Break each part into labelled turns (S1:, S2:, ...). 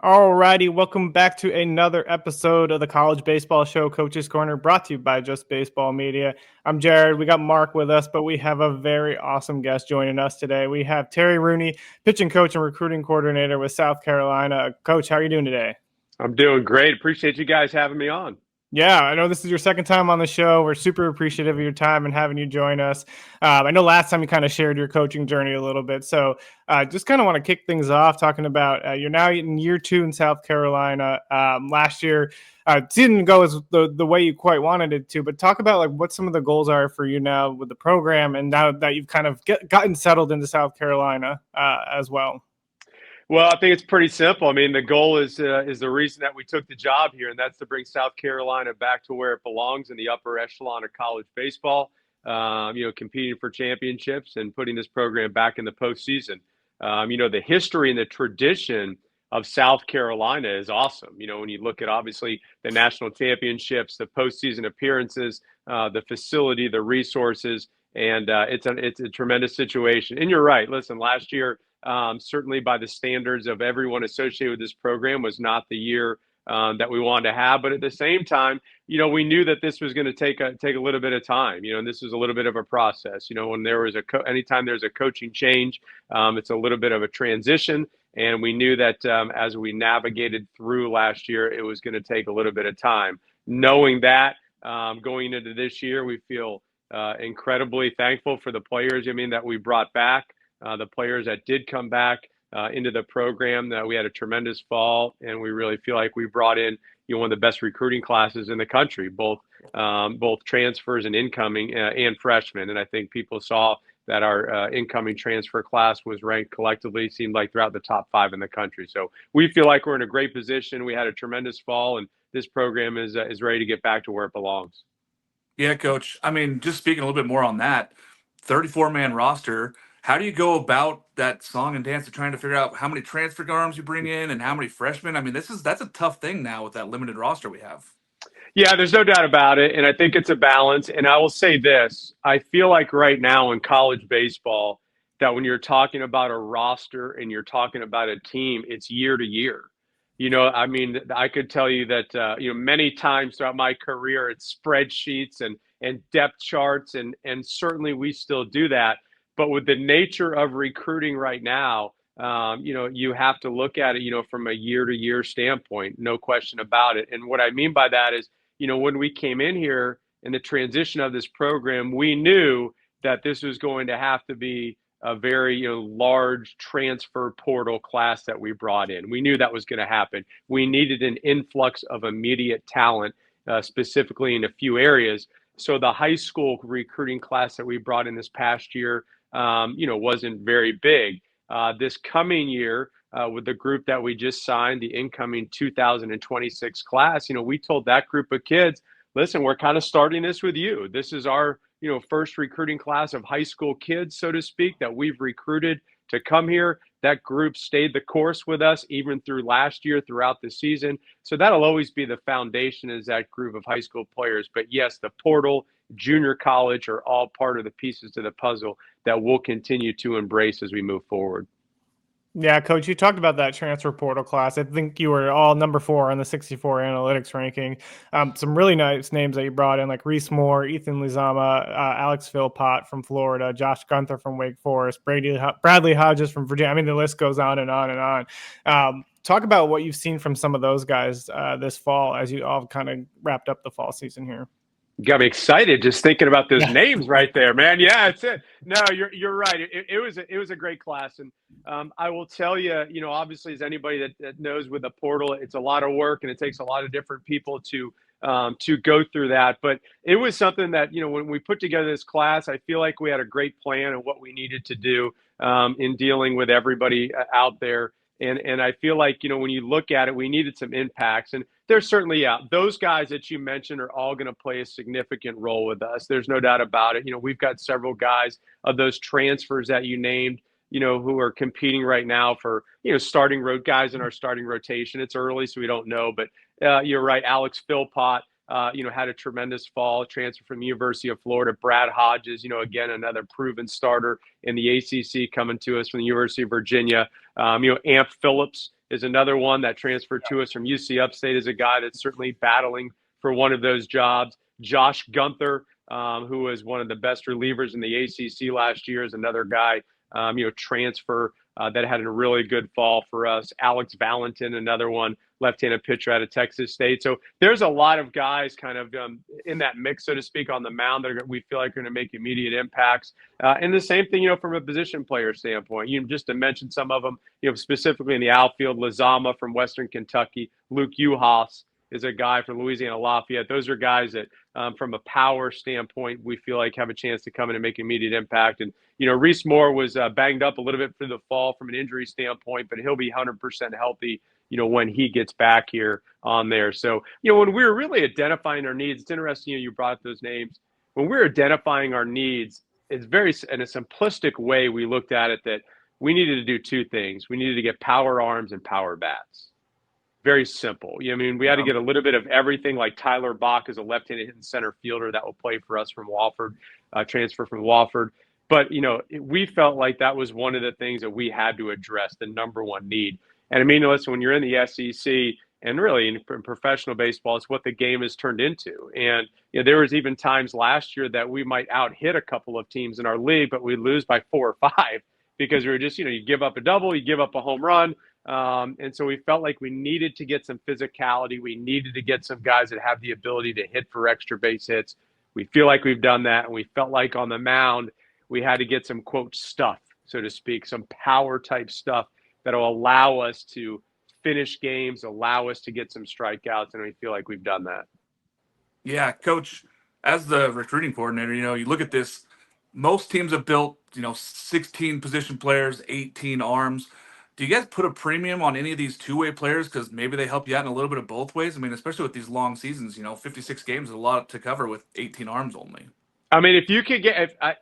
S1: Alrighty, welcome back to another episode of the College Baseball Show, Coach's Corner, brought to you by Just Baseball Media. I'm Jared. We got Mark with us, but we have a very awesome guest joining us today. We have Terry Rooney, pitching coach and recruiting coordinator with South Carolina. Coach, how are you doing today?
S2: I'm doing great. Appreciate you guys having me on.
S1: Yeah, I know this is your second time on the show. We're super appreciative of your time and having you join us. I know last time you kind of shared your coaching journey a little bit. So just kind of want to kick things off talking about you're now in year 2 in South Carolina. Last year didn't go as the way you quite wanted it to, but talk about like what some of the goals are for you now with the program and now that you've kind of gotten settled into South Carolina as well.
S2: Well, I think it's pretty simple. I mean, the goal is the reason that we took the job here, and that's to bring South Carolina back to where it belongs in the upper echelon of college baseball. Competing for championships and putting this program back in the postseason. The history and the tradition of South Carolina is awesome. When you look at obviously the national championships, the postseason appearances, the facility, the resources, and it's a tremendous situation. And you're right. Listen, last year, certainly by the standards of everyone associated with this program, was not the year that we wanted to have. But at the same time, we knew that this was going to take a little bit of time, and this is a little bit of a process. When there was anytime there's a coaching change, it's a little bit of a transition. And we knew that as we navigated through last year, it was going to take a little bit of time. Knowing that going into this year, we feel incredibly thankful for the players, that we brought back. The players that did come back into the program, that we had a tremendous fall, and we really feel like we brought in one of the best recruiting classes in the country, both transfers and incoming and freshmen. And I think people saw that our incoming transfer class was ranked collectively, seemed like throughout the top 5 in the country. So we feel like we're in a great position. We had a tremendous fall, and this program is ready to get back to where it belongs.
S3: Yeah, Coach. I mean, just speaking a little bit more on that, 34-man roster. How do you go about that song and dance of trying to figure out how many transfer arms you bring in and how many freshmen? I mean, that's a tough thing now with that limited roster we have.
S2: Yeah, there's no doubt about it. And I think it's a balance. And I will say this, I feel like right now in college baseball, that when you're talking about a roster and you're talking about a team, it's year to year. I could tell you that, many times throughout my career, it's spreadsheets and depth charts, and certainly we still do that. But with the nature of recruiting right now, you have to look at it, from a year to year standpoint, no question about it. And what I mean by that is, when we came in here in the transition of this program, we knew that this was going to have to be a very large transfer portal class that we brought in. We knew that was going to happen. We needed an influx of immediate talent, specifically in a few areas. So the high school recruiting class that we brought in this past year, wasn't very big. This coming year, with the group that we just signed, the incoming 2026 class, we told that group of kids, listen, we're kind of starting this with you. This is our first recruiting class of high school kids, so to speak, that we've recruited to come here. That group stayed the course with us even through last year, throughout the season. So that'll always be the foundation, is that group of high school players. But yes, the portal, junior college are all part of the pieces to the puzzle that we'll continue to embrace as we move forward.
S1: Yeah, Coach, you talked about that transfer portal class. I think you were all number 4 on the 64 analytics ranking. Some really nice names that you brought in, like Reese Moore, Ethan Lizama, Alex Philpott from Florida, Josh Gunther from Wake Forest, Bradley Hodges from Virginia. I mean, the list goes on and on and on. Talk about what you've seen from some of those guys this fall as you all kind of wrapped up the fall season here.
S2: Got me excited just thinking about those names right there, man. Yeah, it's it. No, you're right. It was a great class, and I will tell you, obviously, as anybody that knows, with the portal, it's a lot of work and it takes a lot of different people to go through that. But it was something that when we put together this class, I feel like we had a great plan of what we needed to do in dealing with everybody out there. And I feel like, when you look at it, we needed some impacts. And there's certainly, those guys that you mentioned are all going to play a significant role with us. There's no doubt about it. We've got several guys of those transfers that you named, who are competing right now for, starting road guys in our starting rotation. It's early, so we don't know. But you're right. Alex Philpott, had a tremendous fall, transfer from the University of Florida. Brad Hodges, again, another proven starter in the ACC, coming to us from the University of Virginia. Amp Phillips, is another one that transferred to us from UC Upstate, is a guy that's certainly battling for one of those jobs. Josh Gunther, who was one of the best relievers in the ACC last year, is another guy, transfer that had a really good fall for us. Alex Valentin, another one, left-handed pitcher out of Texas State. So there's a lot of guys kind of in that mix, so to speak, on the mound that we feel like are going to make immediate impacts. And the same thing, from a position player standpoint. Just to mention some of them, specifically in the outfield, Lazama from Western Kentucky, Luke Uhas is a guy from Louisiana Lafayette. Those are guys that, from a power standpoint, we feel like have a chance to come in and make immediate impact. And, Reese Moore was banged up a little bit through the fall from an injury standpoint, but he'll be 100% healthy, when he gets back here on there. So, when we were really identifying our needs, it's interesting, you brought up those names. When we're identifying our needs, it's very, in a simplistic way, we looked at it that we needed to do two things. We needed to get power arms and power bats. Very simple. We had to get a little bit of everything, like Tyler Bach is a left-handed hitting center fielder that will play for us from Wofford, transfer from Wofford. But, we felt like that was one of the things that we had to address, the number one need. And listen, when you're in the SEC and really in professional baseball, it's what the game has turned into. And there was even times last year that we might out-hit a couple of teams in our league, but we'd lose by 4 or 5 because we were just, you give up a double, you give up a home run. And so we felt like we needed to get some physicality. We needed to get some guys that have the ability to hit for extra base hits. We feel like we've done that. And we felt like on the mound, we had to get some, quote, stuff, so to speak, some power type stuff that will allow us to finish games, allow us to get some strikeouts. And we feel like we've done that.
S3: Yeah, Coach, as the recruiting coordinator, you look at this, most teams have built, 16 position players, 18 arms. Do you guys put a premium on any of these two-way players because maybe they help you out in a little bit of both ways? Especially with these long seasons, 56 games is a lot to cover with 18 arms only.
S2: If you could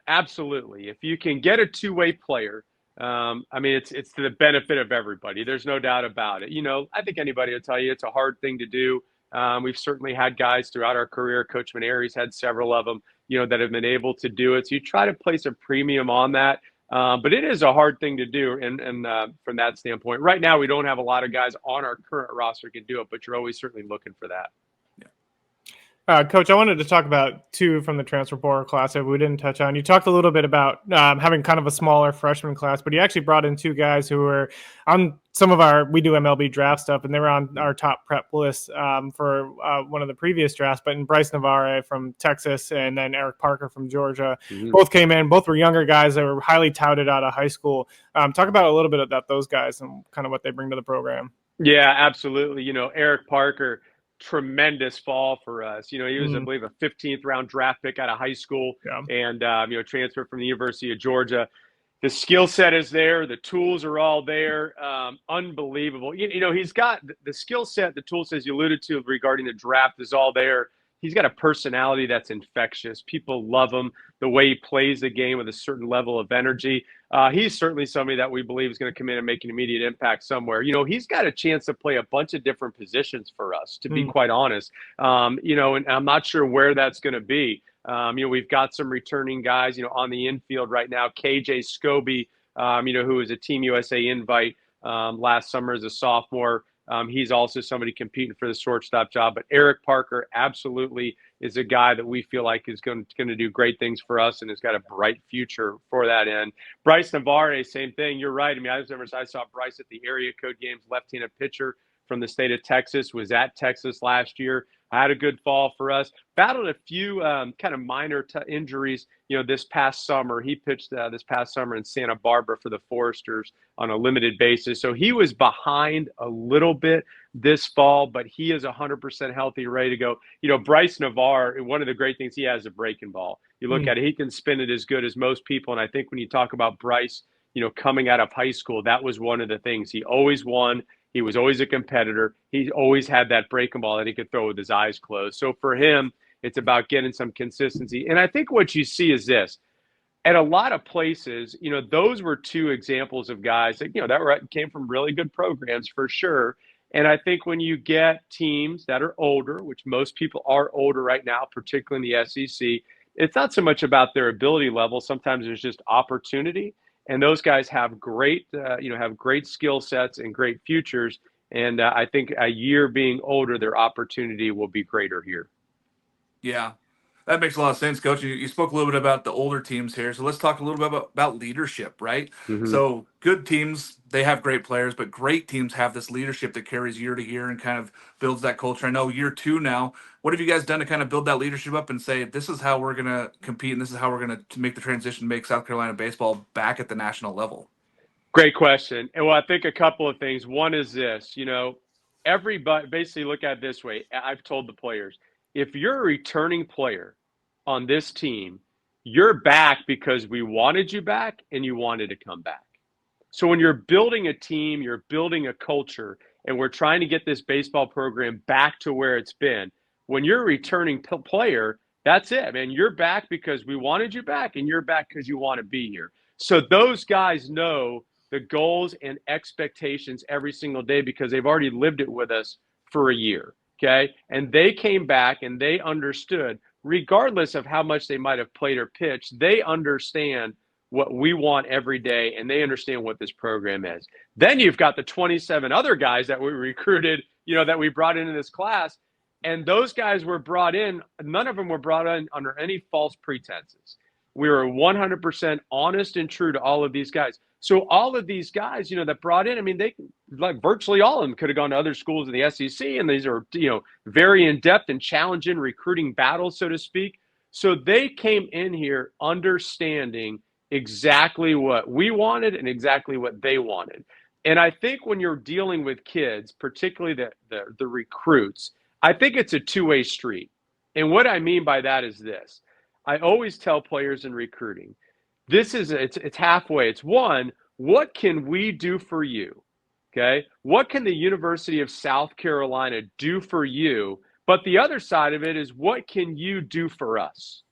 S2: absolutely, if you can get a two-way player, it's to the benefit of everybody. There's no doubt about it. I think anybody will tell you it's a hard thing to do. We've certainly had guys throughout our career. Coach Mainieri's had several of them, that have been able to do it. So you try to place a premium on that. But it is a hard thing to do. And from that standpoint, right now, we don't have a lot of guys on our current roster who can do it, but you're always certainly looking for that.
S1: Coach, I wanted to talk about two from the transfer portal class that we didn't touch on. You talked a little bit about having kind of a smaller freshman class, but you actually brought in two guys who were on some of we do MLB draft stuff, and they were on our top prep list for one of the previous drafts. But in Bryce Navarre from Texas and then Eric Parker from Georgia, both came in. Both were younger guys that were highly touted out of high school. Talk about a little bit about those guys and kind of what they bring to the program.
S2: Yeah, absolutely. Eric Parker, tremendous fall for us. He was, I believe, a 15th round draft pick out of high school and, transferred from the University of Georgia. The skill set is there. The tools are all there. Unbelievable. He's got the skill set, the tool sets you alluded to regarding the draft is all there. He's got a personality that's infectious. People love him, the way he plays the game with a certain level of energy. He's certainly somebody that we believe is going to come in and make an immediate impact somewhere. He's got a chance to play a bunch of different positions for us, to be quite honest. And I'm not sure where that's going to be. We've got some returning guys, on the infield right now. KJ Scobie, who was a Team USA invite last summer as a sophomore. He's also somebody competing for the shortstop job. But Eric Parker absolutely is a guy that we feel like is going to do great things for us and has got a bright future for that end. Bryce Navarre, same thing. You're right. I saw Bryce at the area code games, left-handed pitcher from the state of Texas, was at Texas last year. Had a good fall for us. Battled a few kind of minor injuries, this past summer. He pitched this past summer in Santa Barbara for the Foresters on a limited basis. So he was behind a little bit this fall, but he is 100% healthy, ready to go. Bryce Navarre, one of the great things he has is a breaking ball. You look at it, he can spin it as good as most people. And I think when you talk about Bryce, coming out of high school, that was one of the things. He always won. He was always a competitor. He always had that breaking ball that he could throw with his eyes closed. So for him, it's about getting some consistency. And I think what you see is this. At a lot of places, those were two examples of guys that, that came from really good programs for sure. And I think when you get teams that are older, which most people are older right now, particularly in the SEC, it's not so much about their ability level. Sometimes there's just opportunity. And those guys have great, have great skill sets and great futures. And I think a year being older, their opportunity will be greater here.
S3: Yeah, that makes a lot of sense, Coach. You spoke a little bit about the older teams here, so let's talk a little bit about leadership, right?
S2: Mm-hmm.
S3: So good teams, they have great players, but great teams have this leadership that carries year to year and kind of builds that culture. I know year 2 now. What have you guys done to kind of build that leadership up and say, this is how we're going to compete and this is how we're going to make the transition, make South Carolina baseball back at the national level?
S2: Great question. And well, I think a couple of things. One is this, everybody basically look at it this way. I've told the players, if you're a returning player on this team, you're back because we wanted you back and you wanted to come back. So when you're building a team, you're building a culture, and we're trying to get this baseball program back to where it's been. When you're a returning player, that's it, man. You're back because we wanted you back, and you're back because you want to be here. So those guys know the goals and expectations every single day because they've already lived it with us for a year, okay? And they came back and they understood, regardless of how much they might have played or pitched, they understand what we want every day, and they understand what this program is. Then you've got the 27 other guys that we recruited, that we brought into this class, and those guys were brought in. None of them were brought in under any false pretenses. We were 100% honest and true to all of these guys. So all of these guys, that brought in, I mean, they like virtually all of them could have gone to other schools in the SEC, and these are, very in-depth and challenging recruiting battles, so to speak. So they came in here understanding exactly what we wanted and exactly what they wanted. And I think when you're dealing with kids, particularly the recruits, I think it's a two-way street. And what I mean by that is this. I always tell players in recruiting, it's halfway. It's one, what can we do for you? Okay? What can the University of South Carolina do for you? But the other side of it is, what can you do for us?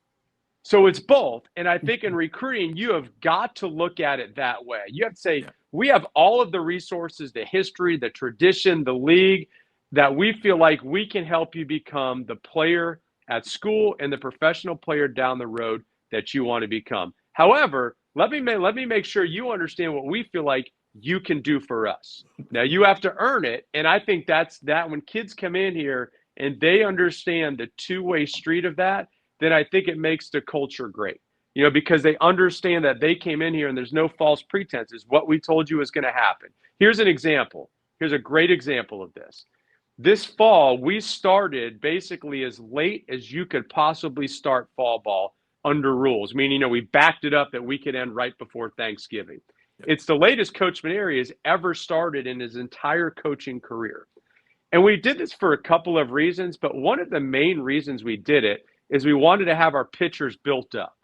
S2: So it's both. And I think in recruiting, you have got to look at it that way. You have to say, we have all of the resources, the history, the tradition, the league, that we feel like we can help you become the player at school and the professional player down the road that you want to become. However, let me make sure you understand what we feel like you can do for us. Now, you have to earn it. And I think that's that when kids come in here and they understand the two-way street of that, then I think it makes the culture great, because they understand that they came in here and there's no false pretenses. What we told you is going to happen. Here's an example. Here's a great example of this. This fall, we started basically as late as you could possibly start fall ball under rules, meaning, we backed it up that we could end right before Thanksgiving. It's the latest Coach Mainieri has ever started in his entire coaching career. And we did this for a couple of reasons, but one of the main reasons we did it is we wanted to have our pitchers built up.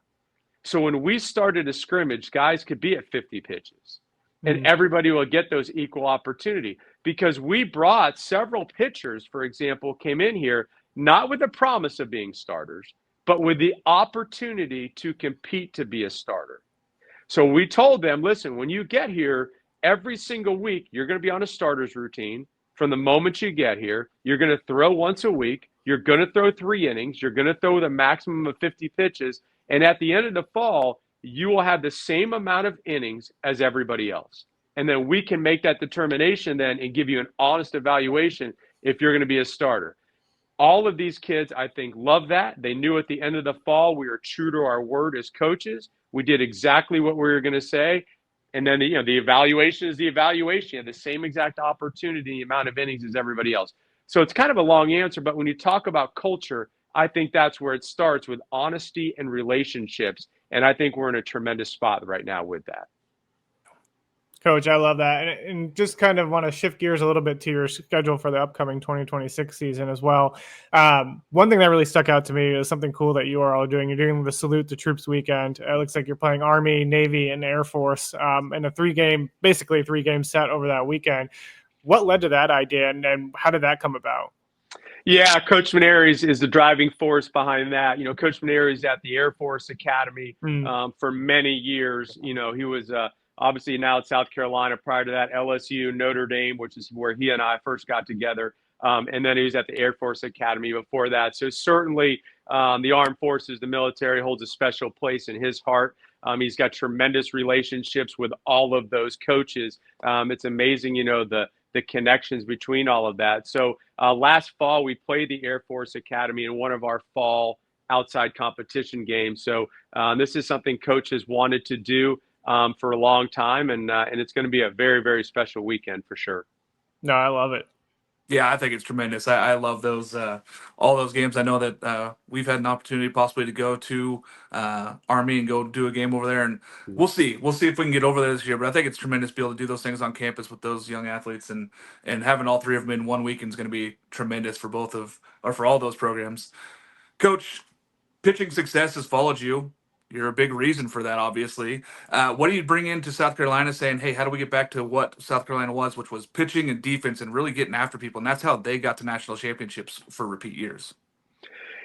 S2: So when we started a scrimmage, guys could be at 50 pitches and everybody will get those equal opportunity, because we brought several pitchers, for example, came in here, not with the promise of being starters, but with the opportunity to compete to be a starter. So we told them, listen, when you get here, every single week, you're going to be on a starter's routine. From the moment you get here, you're going to throw once a week. You're going to throw 3 innings. You're going to throw with a maximum of 50 pitches. And at the end of the fall, you will have the same amount of innings as everybody else. And then we can make that determination then and give you an honest evaluation if you're going to be a starter. All of these kids, I think, love that. They knew at the end of the fall we were true to our word as coaches. We did exactly what we were going to say. And then, the evaluation is the evaluation. You have the same exact opportunity, the amount of innings as everybody else. So it's kind of a long answer, but when you talk about culture, I think that's where it starts, with honesty and relationships. And I think we're in a tremendous spot right now with that.
S1: Coach, I love that. And just kind of want to shift gears a little bit to your schedule for the upcoming 2026 season as well. One thing that really stuck out to me is something cool that you are all doing. You're doing the Salute the Troops weekend. It looks like you're playing Army, Navy, and Air Force in a 3-game set over that weekend. What led to that idea, and how did that come about?
S2: Yeah, Coach Mainieri is the driving force behind that. Coach Mainieri is at the Air Force Academy for many years. He was obviously now at South Carolina. Prior to that, LSU, Notre Dame, which is where he and I first got together. And then he was at the Air Force Academy before that. So certainly the armed forces, the military, holds a special place in his heart. He's got tremendous relationships with all of those coaches. It's amazing, the connections between all of that. So last fall, we played the Air Force Academy in one of our fall outside competition games. So this is something Coach has wanted to do for a long time, and it's going to be a very, very special weekend for sure.
S1: No, I love it.
S3: Yeah, I think it's tremendous. I love those all those games. I know that we've had an opportunity possibly to go to Army and go do a game over there, and we'll see. We'll see if we can get over there this year. But I think it's tremendous to be able to do those things on campus with those young athletes, and having all three of them in one weekend is going to be tremendous for for all those programs. Coach, pitching success has followed you. You're a big reason for that, obviously. What do you bring into South Carolina saying, hey, how do we get back to what South Carolina was, which was pitching and defense and really getting after people? And that's how they got to national championships for repeat years.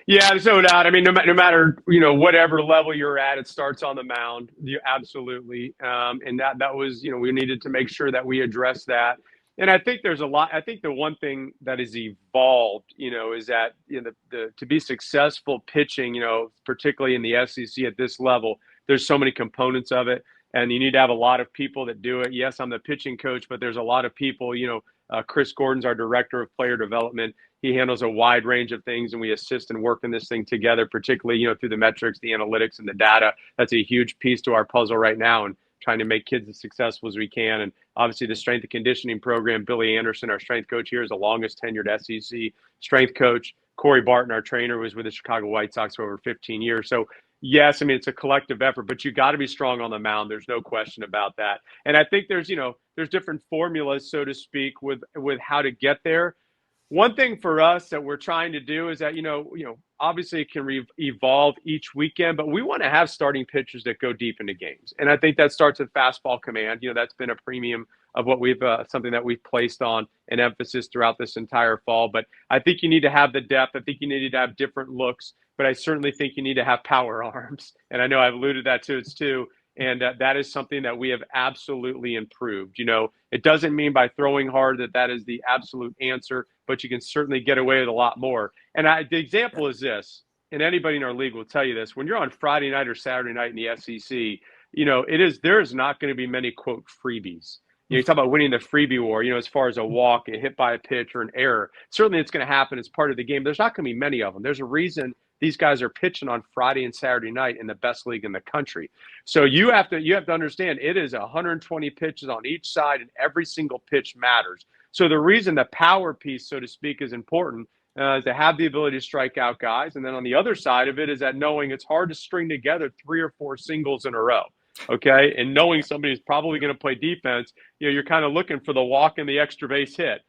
S2: Yeah, there's no doubt. I mean, no matter, whatever level you're at, it starts on the mound. Absolutely. And that was, we needed to make sure that we address that. And I think there's a lot. I think the one thing that has evolved, is that to be successful pitching, particularly in the SEC at this level, there's so many components of it, and you need to have a lot of people that do it. Yes, I'm the pitching coach, but there's a lot of people. Chris Gordon's our director of player development. He handles a wide range of things, and we assist and work in this thing together, particularly through the metrics, the analytics, and the data. That's a huge piece to our puzzle right now, and trying to make kids as successful as we can. And obviously the strength and conditioning program, Billy Anderson, our strength coach here, is the longest tenured SEC strength coach. Corey Barton, our trainer, was with the Chicago White Sox for over 15 years. So yes, I mean, it's a collective effort, but you got to be strong on the mound. There's no question about that. And I think there's different formulas, so to speak, with how to get there. One thing for us that we're trying to do is that, obviously it can evolve each weekend, but we want to have starting pitchers that go deep into games. And I think that starts with fastball command. That's been a premium of what something that we've placed on an emphasis throughout this entire fall. But I think you need to have the depth. I think you need to have different looks, but I certainly think you need to have power arms. And I know I've alluded that to it too. And that is something that we have absolutely improved. It doesn't mean by throwing hard that is the absolute answer, but you can certainly get away with a lot more. And the example is this, and anybody in our league will tell you this: when you're on Friday night or Saturday night in the SEC, there is not going to be many, quote, freebies. You talk about winning the freebie war, as far as a walk, a hit by a pitch, or an error. Certainly it's going to happen as part of the game. There's not going to be many of them. There's a reason these guys are pitching on Friday and Saturday night in the best league in the country. So you have to understand it is 120 pitches on each side, and every single pitch matters. So the reason the power piece, so to speak, is important is to have the ability to strike out guys. And then on the other side of it is that knowing it's hard to string together 3 or 4 singles in a row. Okay. And knowing somebody's probably going to play defense, you're kind of looking for the walk and the extra base hit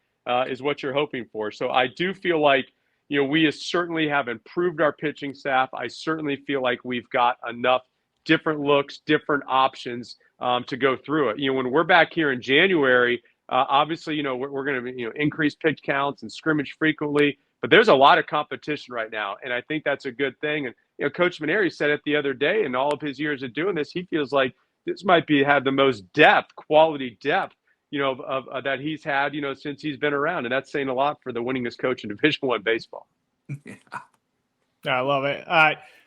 S2: is what you're hoping for. So I do feel like, we certainly have improved our pitching staff. I certainly feel like we've got enough different looks, different options to go through it. When we're back here in January, obviously, we're going to increase pitch counts and scrimmage frequently, but there's a lot of competition right now. And I think that's a good thing. And Coach Mainieri said it the other day, in all of his years of doing this, he feels like this might have the most quality depth, that he's had, since he's been around. And that's saying a lot for the winningest coach in Division I baseball.
S1: Yeah, I love it.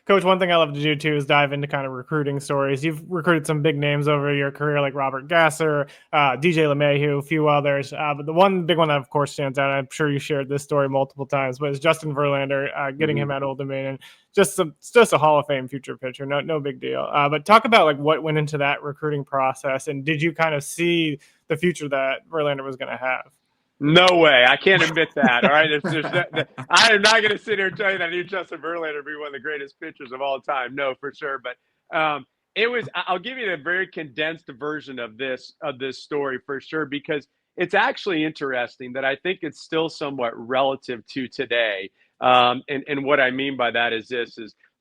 S1: Coach, one thing I love to do too is dive into kind of recruiting stories. You've recruited some big names over your career, like Robert Gasser, DJ LeMahieu, a few others. But the one big one that, of course, stands out, I'm sure you shared this story multiple times, but is Justin Verlander, getting him at Old Dominion. Just a Hall of Fame future pitcher. No big deal. But talk about like what went into that recruiting process, and did you kind of see the future that Verlander was going to have?
S2: No way. I can't admit that. All right. I am not going to sit here and tell you that I knew Justin Verlander to be one of the greatest pitchers of all time. No, for sure. But I'll give you a very condensed version of this story for sure, because it's actually interesting that I think it's still somewhat relative to today. And what I mean by that is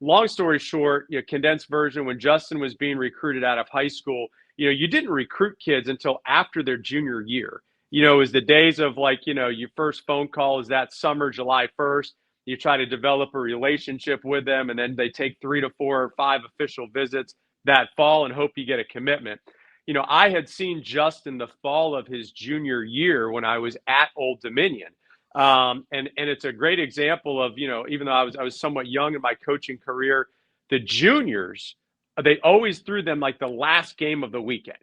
S2: long story short, condensed version, when Justin was being recruited out of high school, you didn't recruit kids until after their junior year. It was the days of your first phone call is that summer, July 1st. You try to develop a relationship with them, and then they take 3 to 4 or 5 official visits that fall and hope you get a commitment. I had seen Justin the fall of his junior year when I was at Old Dominion. And it's a great example of, even though I was somewhat young in my coaching career, the juniors they always threw them like the last game of the weekend,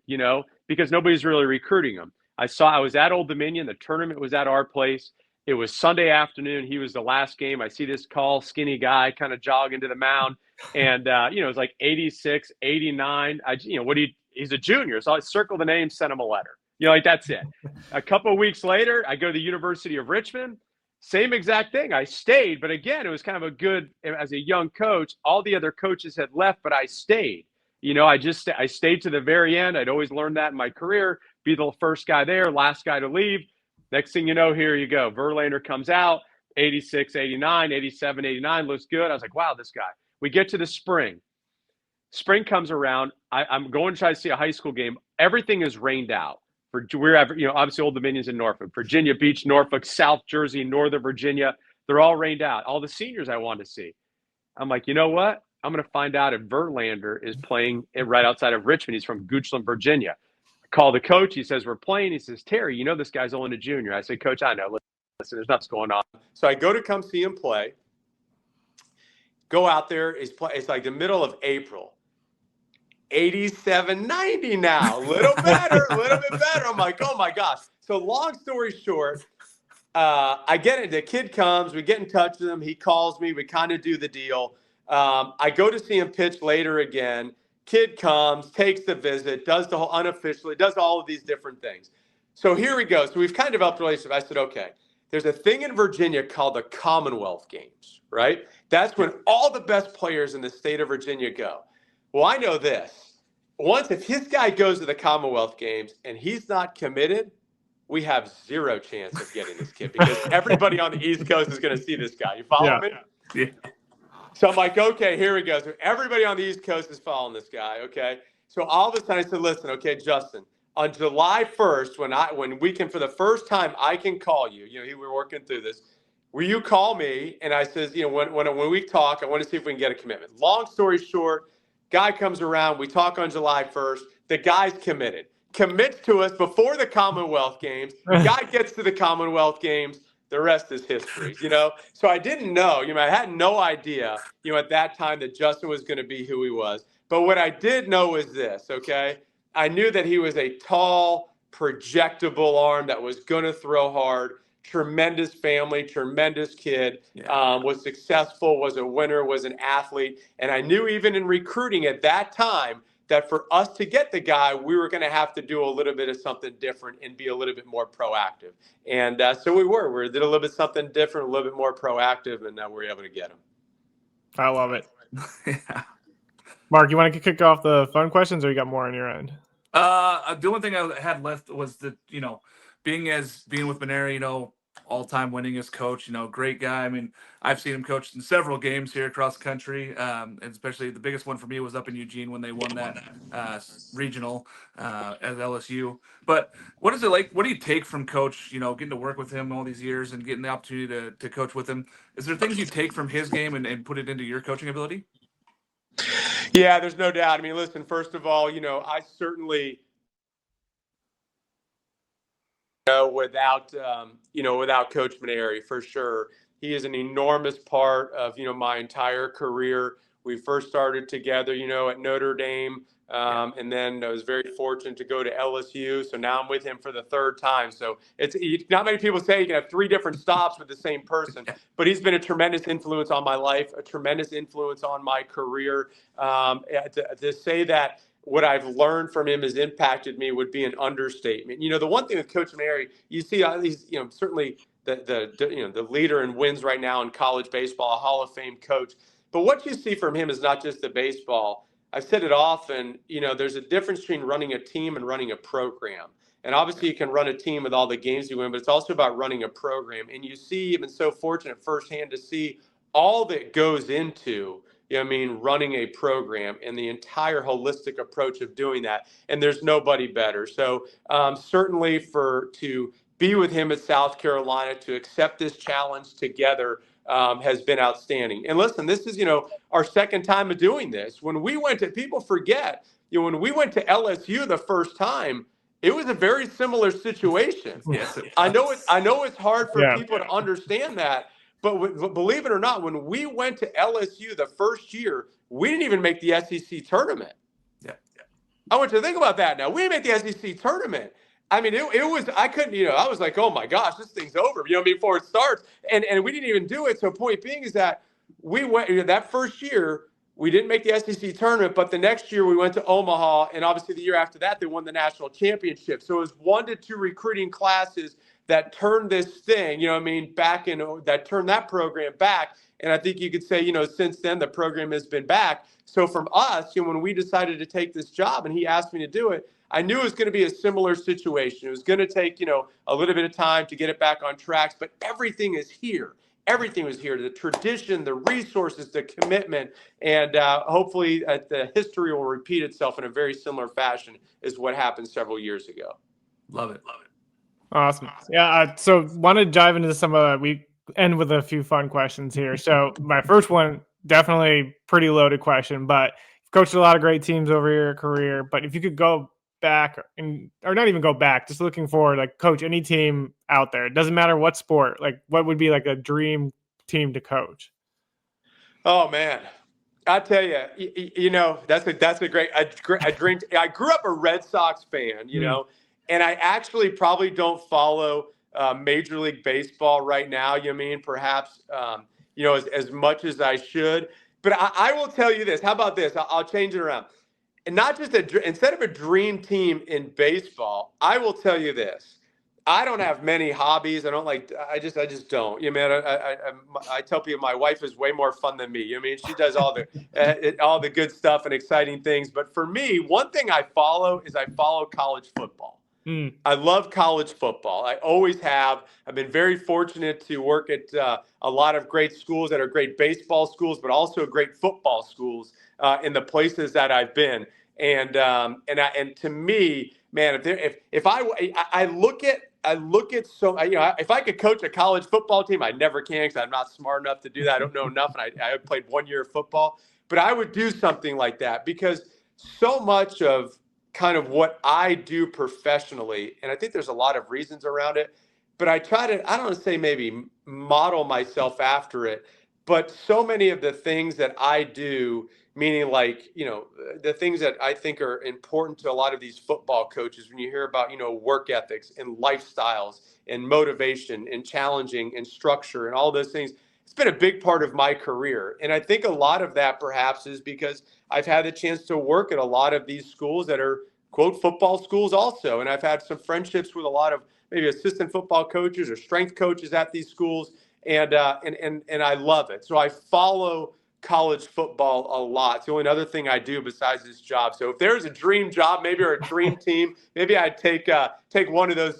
S2: because nobody's really recruiting them. I was at Old Dominion. The tournament was at our place. It was Sunday afternoon. He was the last game. I see this tall, skinny guy kind of jog into the mound. And, it was like 86, 89. He's a junior. So I circled the name, sent him a letter. That's it. A couple of weeks later, I go to the University of Richmond. Same exact thing. I stayed, but again, it was kind of as a young coach, all the other coaches had left, but I stayed. I stayed to the very end. I'd always learned that in my career, be the first guy there, last guy to leave. Next thing you know, here you go. Verlander comes out, 86, 89, 87, 89, looks good. I was like, wow, this guy. We get to the spring. Spring comes around. I'm going to try to see a high school game. Everything is rained out. Obviously Old Dominion's in Norfolk, Virginia Beach, Norfolk, South Jersey, Northern Virginia. They're all rained out. All the seniors I want to see. I'm like, you know what? I'm going to find out if Verlander is playing right outside of Richmond. He's from Goochland, Virginia. I call the coach. He says, we're playing. He says, Terry, this guy's only a junior. I say, Coach, I know. Listen, there's nothing going on. So I go to come see him play. Go out there. It's like the middle of April. 87, 90 now. A little bit better. I'm like, oh, my gosh. So long story short, I get it. The kid comes. We get in touch with him. He calls me. We kind of do the deal. I go to see him pitch later again. Kid comes, takes the visit, does the whole unofficially, does all of these different things. So here we go. So we've kind of developed a relationship. I said, okay, there's a thing in Virginia called the Commonwealth Games, right? That's when all the best players in the state of Virginia go. Well, I know this. If his guy goes to the Commonwealth Games and he's not committed, we have zero chance of getting this kid because everybody on the East Coast is going to see this guy. You follow me?
S3: Yeah.
S2: So I'm like, okay, here we go. So everybody on the East Coast is following this guy, okay? So all of a sudden I said, listen, okay, Justin, on July 1st, when we can, for the first time, I can call you. We're working through this. Will you call me? And I says, when we talk, I want to see if we can get a commitment. Long story short, guy comes around. We talk on July 1st. The guy's committed. Commits to us before the Commonwealth Games. Guy gets to the Commonwealth Games. The rest is history, So I didn't know, I had no idea, at that time that Justin was going to be who he was. But what I did know was this, okay? I knew that he was a tall, projectable arm that was going to throw hard, tremendous family, tremendous kid, was successful, was a winner, was an athlete. And I knew even in recruiting at that time that for us to get the guy, we were going to have to do a little bit of something different and be a little bit more proactive. And so we did a little bit something different, a little bit more proactive, and we were able to get him.
S1: I love it.
S3: Yeah.
S1: Mark, you want to kick off the fun questions, or you got more on your end?
S3: The only thing I had left was that, being with Mainieri, all-time winningest coach, great guy. I mean, I've seen him coach in several games here across the country, and especially the biggest one for me was up in Eugene when they won that regional at LSU. But what is it like? What do you take from Coach, getting to work with him all these years and getting the opportunity to coach with him? Is there things you take from his game and put it into your coaching ability?
S2: Yeah, there's no doubt. I mean, listen, first of all, I certainly – without Coach Mainieri, for sure. He is an enormous part of, my entire career. We first started together, at Notre Dame, and then I was very fortunate to go to LSU. So now I'm with him for the third time. So it's not many people say you can have three different stops with the same person, but he's been a tremendous influence on my life, a tremendous influence on my career. To say that what I've learned from him has impacted me would be an understatement. The one thing with Coach Mainieri, you see he's, certainly the leader in wins right now in college baseball, a Hall of Fame coach. But what you see from him is not just the baseball. I've said it often, there's a difference between running a team and running a program. And obviously you can run a team with all the games you win, but it's also about running a program. And you see, you've been so fortunate firsthand to see all that goes into running a program and the entire holistic approach of doing that. And there's nobody better. So certainly to be with him at South Carolina, to accept this challenge together has been outstanding. And listen, this is, our second time of doing this. When we went to, people forget, when we went to LSU the first time, it was a very similar situation.
S3: Yes,
S2: I know it's hard for people to understand that. But believe it or not, when we went to LSU the first year,
S4: we didn't even make the SEC tournament.
S3: Yeah.
S4: I want you to think about that now. We didn't make the SEC tournament. I mean, it was, I couldn't, I was like, oh my gosh, this thing's over, before it starts. And we didn't even do it. So point being is that we went, that first year, we didn't make the SEC tournament, but the next year we went to Omaha. And obviously the year after that, they won the national championship. So it was 1 to 2 recruiting classes that turned this thing, back in, that turned that program back. And I think you could say, since then the program has been back. So from us, when we decided to take this job and he asked me to do it, I knew it was going to be a similar situation. It was going to take, a little bit of time to get it back on tracks, but everything is here. Everything was here, the tradition, the resources, the commitment, and hopefully the history will repeat itself in a very similar fashion as what happened several years ago.
S3: Love it.
S1: Awesome. Yeah. So want to dive into some of we end with a few fun questions here. So my first one, definitely pretty loaded question, but you've coached a lot of great teams over your career. But if you could go back or not even go back, just looking forward, like coach any team out there, it doesn't matter what sport, like what would be like a dream team to coach?
S4: Oh man. I tell you, that's a great dream. I grew up a Red Sox fan, and I actually probably don't follow Major League Baseball right now. Perhaps, as much as I should. But I will tell you this. How about this? I'll change it around. And not just instead of a dream team in baseball, I will tell you this. I don't have many hobbies. I just don't. I tell people my wife is way more fun than me. She does all the good stuff and exciting things. But for me, one thing I follow college football. I love college football. I always have. I've been very fortunate to work at a lot of great schools that are great baseball schools, but also great football schools in the places that I've been. And to me, man, if I look at so if I could coach a college football team, I never can because I'm not smart enough to do that. I don't know enough, and I played 1 year of football. But I would do something like that because so much of kind of what I do professionally, and I think there's a lot of reasons around it, but I try to, I don't want to say maybe model myself after it, but so many of the things that I do, meaning like, the things that I think are important to a lot of these football coaches, when you hear about, work ethics and lifestyles and motivation and challenging and structure and all those things, it's been a big part of my career. And I think a lot of that perhaps is because I've had the chance to work at a lot of these schools that are, quote, football schools also. And I've had some friendships with a lot of maybe assistant football coaches or strength coaches at these schools. And I love it. So I follow college football a lot. It's the only other thing I do besides this job. So if there's a dream job, maybe or a dream team, maybe I'd take one of those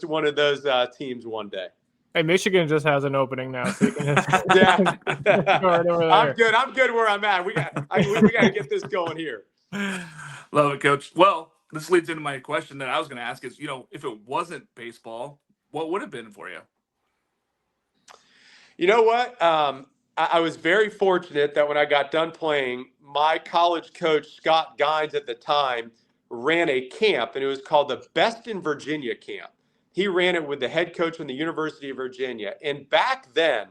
S4: teams one day.
S1: Hey, Michigan just has an opening now, so you can
S4: yeah.
S1: go right over there.
S4: I'm good where I'm at. We got to get this going here.
S3: Love it, Coach. Well, this leads into my question that I was going to ask is, if it wasn't baseball, what would have been for you?
S4: You know what? I was very fortunate that when I got done playing, my college coach, Scott Gines at the time, ran a camp, and it was called the Best in Virginia camp. He ran it with the head coach from the University of Virginia. And back then,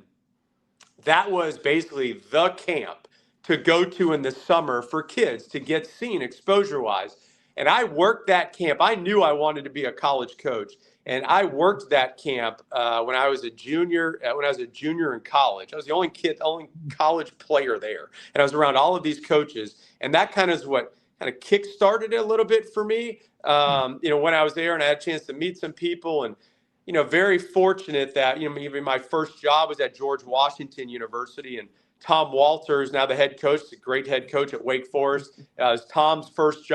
S4: that was basically the camp to go to in the summer for kids to get seen exposure-wise. And I worked that camp. I knew I wanted to be a college coach. And I worked that camp when I was a junior. When I was a junior in college, I was the only college player there, and I was around all of these coaches. And that kind of is what kind of kick-started it a little bit for me. When I was there, and I had a chance to meet some people, and very fortunate that even my first job was at George Washington University, and Tom Walters, now the head coach, a great head coach at Wake Forest. It was Tom's first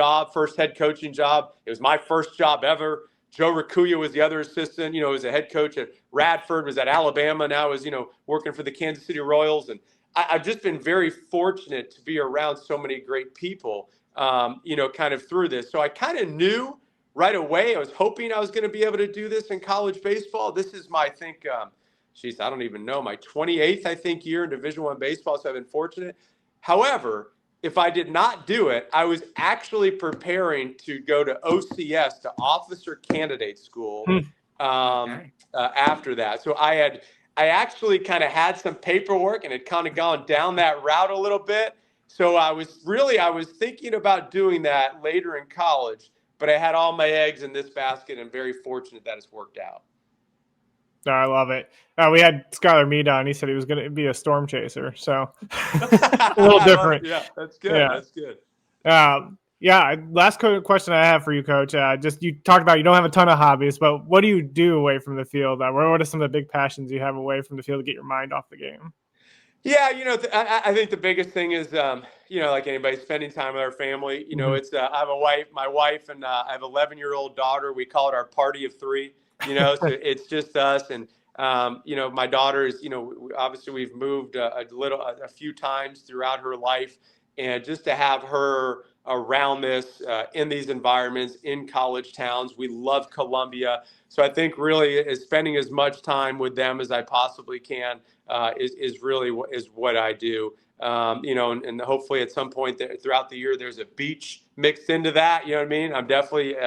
S4: head coaching job. It was my first job ever. Joe Rakuya was the other assistant, was a head coach at Radford, was at Alabama, now was, working for the Kansas City Royals. And I've just been very fortunate to be around so many great people, kind of through this. So I kind of knew right away, I was hoping I was going to be able to do this in college baseball. This is my, I think, I don't even know, my 28th, I think, year in Division I baseball. So I've been fortunate. However, if I did not do it, I was actually preparing to go to OCS, to Officer Candidate School, after that. So I actually kind of had some paperwork and had kind of gone down that route a little bit. So I was thinking about doing that later in college, but I had all my eggs in this basket and very fortunate that it's worked out.
S1: No, I love it. We had Skylar Mead on. He said he was going to be a storm chaser. So a little different.
S4: Yeah, that's good.
S1: Yeah.
S4: That's good.
S1: Yeah. Last question I have for you, Coach. Just you talked about you don't have a ton of hobbies, but what do you do away from the field? What are some of the big passions you have away from the field to get your mind off the game?
S4: Yeah, I think the biggest thing is, like anybody, spending time with our family. It's I have my wife, and I have an 11-year-old daughter. We call it our party of three. So it's just us, and my daughter is, obviously we've moved a few times throughout her life, and just to have her around this in these environments in college towns. We love Columbia, so I think really is spending as much time with them as I possibly can is really what I do. And hopefully at some point throughout the year there's a beach mixed into that. You know what I mean? I'm definitely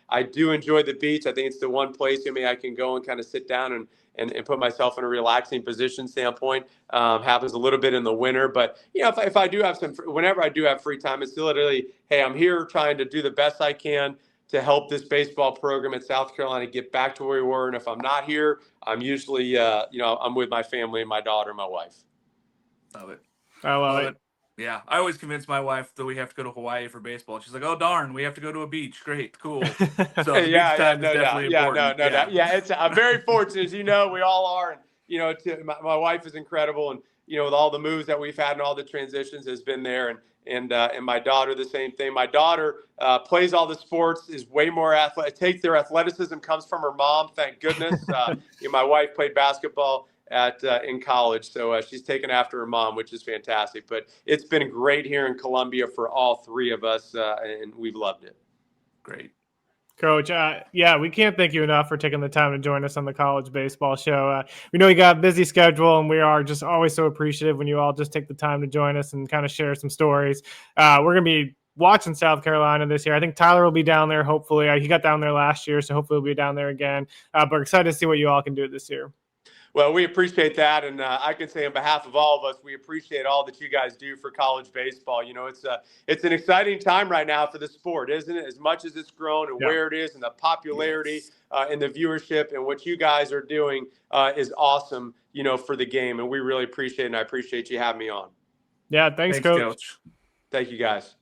S4: I do enjoy the beach. I think it's the one place I can go and kind of sit down and put myself in a relaxing position standpoint. Happens a little bit in the winter, but if I do have whenever I do have free time, it's literally, hey, I'm here trying to do the best I can to help this baseball program at South Carolina get back to where we were. And if I'm not here, I'm usually, I'm with my family and my daughter and my wife.
S3: Love it.
S1: I love it.
S3: Yeah, I always convince my wife that we have to go to Hawaii for baseball. She's like, "Oh darn, we have to go to a beach." Great, cool. So the beach time is definitely important.
S4: No doubt. Yeah, I'm very fortunate, as we all are. And my wife is incredible, and with all the moves that we've had and all the transitions has been there, and my daughter the same thing. My daughter plays all the sports, is way more athletic. Their athleticism comes from her mom, thank goodness. My wife played basketball in college, so she's taken after her mom, which is fantastic. But it's been great here in Columbia for all three of us, and we've loved it.
S3: Great.
S1: Coach, we can't thank you enough for taking the time to join us on the College Baseball Show. We know you got a busy schedule, and we are just always so appreciative when you all just take the time to join us and kind of share some stories. We're going to be watching South Carolina this year. I think Tyler will be down there, hopefully. He got down there last year, so hopefully he'll be down there again. But we're excited to see what you all can do this year.
S4: Well, we appreciate that, and I can say on behalf of all of us, we appreciate all that you guys do for college baseball. It's an exciting time right now for the sport, isn't it? As much as it's grown and where it is and the popularity and the viewership and what you guys are doing is awesome, for the game, and we really appreciate it, and I appreciate you having me on.
S1: Yeah, thanks, Coach.
S4: Thank you, guys.